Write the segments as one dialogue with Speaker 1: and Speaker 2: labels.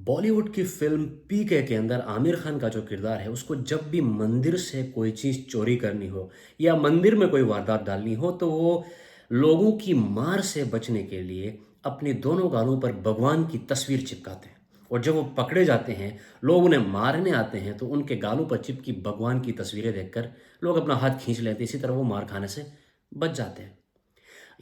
Speaker 1: बॉलीवुड की फ़िल्म पीके के अंदर आमिर खान का जो किरदार है, उसको जब भी मंदिर से कोई चीज़ चोरी करनी हो या मंदिर में कोई वारदात डालनी हो, तो वो लोगों की मार से बचने के लिए अपने दोनों गालों पर भगवान की तस्वीर चिपकाते हैं। और जब वो पकड़े जाते हैं, लोग उन्हें मारने आते हैं, तो उनके गालों पर चिपकी भगवान की तस्वीरें देखकर लोग अपना हाथ खींच लेते हैं। इसी तरह वो मार खाने से बच जाते हैं।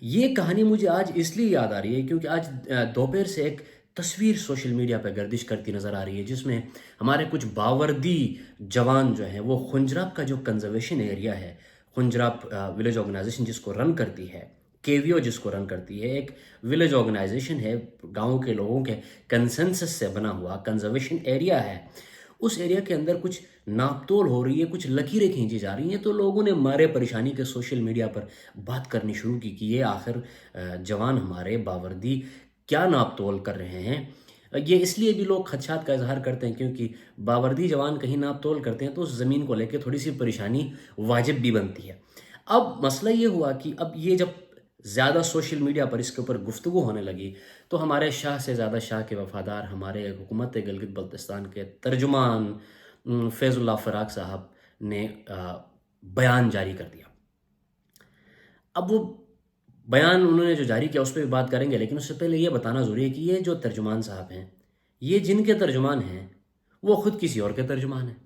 Speaker 1: ये कहानी मुझे आज इसलिए याद आ रही है क्योंकि आज दोपहर से एक तस्वीर सोशल मीडिया पर गर्दिश करती नज़र आ रही है, जिसमें हमारे कुछ बावर्दी जवान जो हैं वो खुंजराब का जो कंजर्वेशन एरिया है, खुंजराब विलेज ऑर्गेनाइजेशन जिसको रन करती है, केवीओ जिसको रन करती है, एक विलेज ऑर्गेनाइजेशन है, गांव के लोगों के कंसेंसस से बना हुआ कंजर्वेशन एरिया है। उस एरिया के अंदर कुछ नापतोल हो रही है, कुछ लकीरें खींची जा रही हैं, तो लोगों ने मारे परेशानी के सोशल मीडिया पर बात करनी शुरू की कि ये आखिर जवान हमारे बावर्दी क्या नापतोल कर रहे हैं। ये इसलिए भी लोग खदशात का इजहार करते हैं क्योंकि बावर्दी जवान कहीं नापतोल करते हैं तो उस ज़मीन को लेकर थोड़ी सी परेशानी वाजिब भी बनती है। अब मसला ये हुआ कि अब ये जब ज़्यादा सोशल मीडिया पर इसके ऊपर गुफ्तगू होने लगी, तो हमारे शाह से ज़्यादा शाह के वफ़ादार, हमारे हुकूमत गिलगित बल्तिस्तान के तर्जुमान फैज़ुल्लाह फ़राक साहब ने बयान जारी कर दिया। अब वो बयान उन्होंने जो जारी किया उस पर भी बात करेंगे, लेकिन उससे पहले ये बताना ज़रूरी है कि ये जो तर्जुमान साहब हैं, ये जिनके तर्जुमान हैं, वो ख़ुद किसी और के तर्जुमान हैं।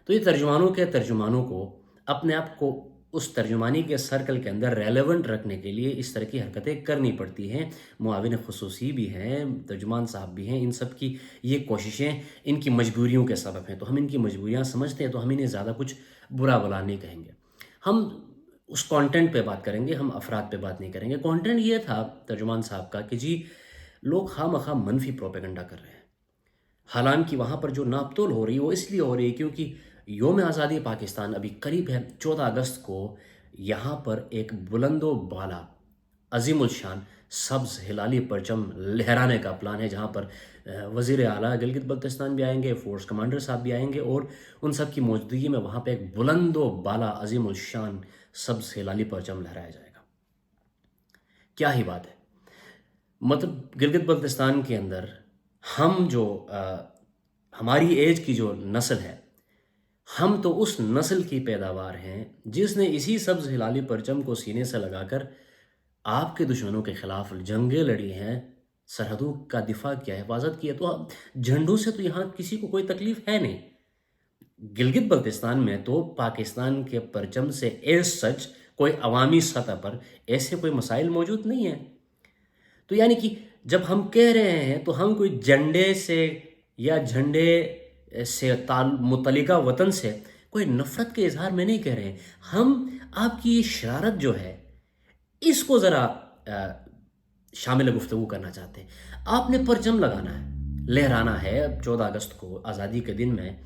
Speaker 1: तो ये तर्जुमानों के तर्जुमानों को अपने आप को उस तर्जुमानी के सर्कल के अंदर रेलेवेंट रखने के लिए इस तरह की हरकतें करनी पड़ती हैं। मुआविन ख़ुसूसी भी हैं, तर्जुमान साहब भी हैं, इन सब की ये कोशिशें इनकी मजबूरियों के सबब हैं। तो हम इनकी मजबूरियाँ समझते हैं, तो हम इन्हें ज़्यादा कुछ बुरा भला नहीं कहेंगे। हम उस कंटेंट पे बात करेंगे, हम अफराद पे बात नहीं करेंगे। कंटेंट ये था तर्जुमान साहब का कि जी, लोग खामखा मनफी प्रोपेगेंडा कर रहे हैं। हालांकि वहाँ पर जो नापतोल हो रही है वो इसलिए हो रही है क्योंकि योम आज़ादी पाकिस्तान अभी करीब है। 14 अगस्त को यहाँ पर एक बुलंदो बाला अजीमुल शान सब्ज़ हिलाली परचम लहराने का प्लान है, जहाँ पर वज़ीर आला गिलगित बल्तिस्तान भी आएंगे, फोर्स कमांडर साहब भी आएंगे और उन सब की मौजूदगी में वहाँ पे एक बुलंदो बाला अजीमुल शान सब्ज़ हिलाली परचम लहराया जाएगा। क्या ही बात है। मतलब गिलगित बल्तिस्तान के अंदर हम जो हमारी एज की जो नस्ल है, हम तो उस नस्ल की पैदावार हैं जिसने इसी सब्ज़ हिलाली परचम को सीने से लगाकर आपके दुश्मनों के ख़िलाफ़ जंगें लड़ी हैं, सरहदों का दिफा किया, हिफाजत की है। तो झंडों से तो यहाँ किसी को कोई तकलीफ़ है नहीं। गिलगित बल्तिस्तान में तो पाकिस्तान के परचम से एज सच कोई अवामी सतह पर ऐसे कोई मसाइल मौजूद नहीं हैं। तो यानी कि जब हम कह रहे हैं तो हम कोई झंडे से या झंडे से मुतलिका वतन से कोई नफ़रत के इजहार में नहीं कह रहे हैं। हम आपकी ये शरारत जो है इसको ज़रा शामिल गुफ्तगू करना चाहते हैं। आपने परचम लगाना है, लहराना है अब 14 अगस्त को आज़ादी के दिन में,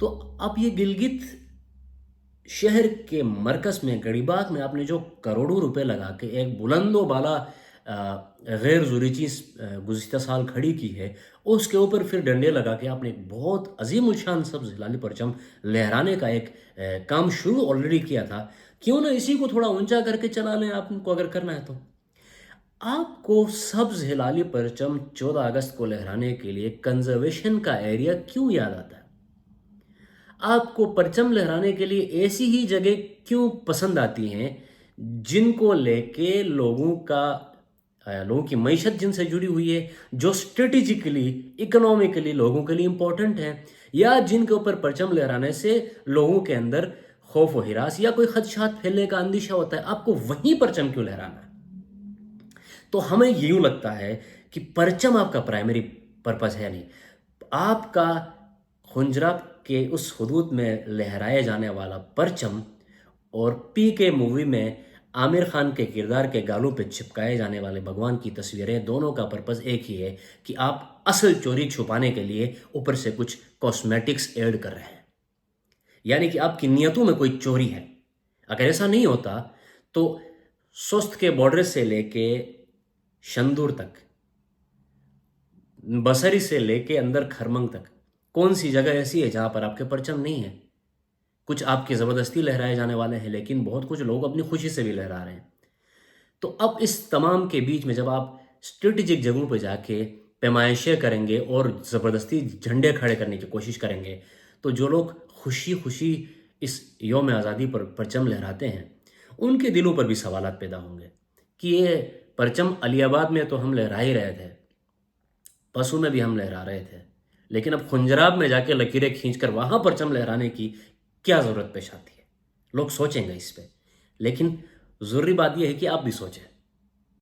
Speaker 1: तो अब ये गिलगित शहर के मरकज़ में गड़ीबाग में आपने जो करोड़ों रुपए लगा के एक बुलंदो बाला गैर ज़रूरी चीज़ गुज़िश्ता साल खड़ी की है, उसके ऊपर फिर डंडे लगा के आपने एक बहुत अजीम उलशान सब्ज़ हिलाली परचम लहराने का एक काम शुरू ऑलरेडी किया था। क्यों ना इसी को थोड़ा ऊंचा करके चला लें आपको, अगर करना है तो। आपको सब्ज़ हिलाली परचम 14 अगस्त को लहराने के लिए कंजर्वेशन का एरिया क्यों याद आता है? आपको परचम लहराने के लिए ऐसी ही जगह क्यों पसंद आती हैं जिनको लेके लोगों की मईशत जिनसे जुड़ी हुई है, जो स्ट्रेटेजिकली इकोनॉमिकली लोगों के लिए इम्पोर्टेंट है, या जिनके ऊपर परचम लहराने से लोगों के अंदर खौफ व हिरास या कोई खदशात फैलने का अंदेशा होता है, आपको वहीं परचम क्यों लहराना है? तो हमें यूँ लगता है कि परचम आपका प्राइमरी पर्पज़ है नहीं। आपका खुंजराब के उस हदूद में लहराए जाने वाला परचम और पीके मूवी में आमिर खान के किरदार के गालों पे चिपकाए जाने वाले भगवान की तस्वीरें, दोनों का पर्पज़ एक ही है कि आप असल चोरी छुपाने के लिए ऊपर से कुछ कॉस्मेटिक्स ऐड कर रहे हैं। यानी कि आपकी नीयतों में कोई चोरी है। अगर ऐसा नहीं होता तो सोस्त के बॉर्डर से लेके शंदूर तक, बसरी से लेके अंदर खरमंग तक, कौन सी जगह ऐसी है जहाँ पर आपके परचम नहीं है? कुछ आपकी ज़बरदस्ती लहराए जाने वाले हैं, लेकिन बहुत कुछ लोग अपनी खुशी से भी लहरा रहे हैं। तो अब इस तमाम के बीच में जब आप स्ट्रेटेजिक जगहों पर जाके پیمائشیں کریں گے اور زبردستی جھنڈے کھڑے کرنے کی کوشش کریں گے تو جو لوگ خوشی خوشی اس یوم آزادی پر پرچم لہراتے ہیں ان کے دلوں پر بھی سوالات پیدا ہوں گے کہ یہ پرچم علی آباد میں تو ہم لہرا ہی رہے تھے، پسو میں بھی ہم لہرا رہے تھے، لیکن اب خنجراب میں جا کے لکیریں کھینچ کر وہاں پرچم لہرانے کی کیا ضرورت پیش آتی ہے؟ لوگ سوچیں گے اس پہ، لیکن ضروری بات یہ ہے کہ آپ بھی سوچیں۔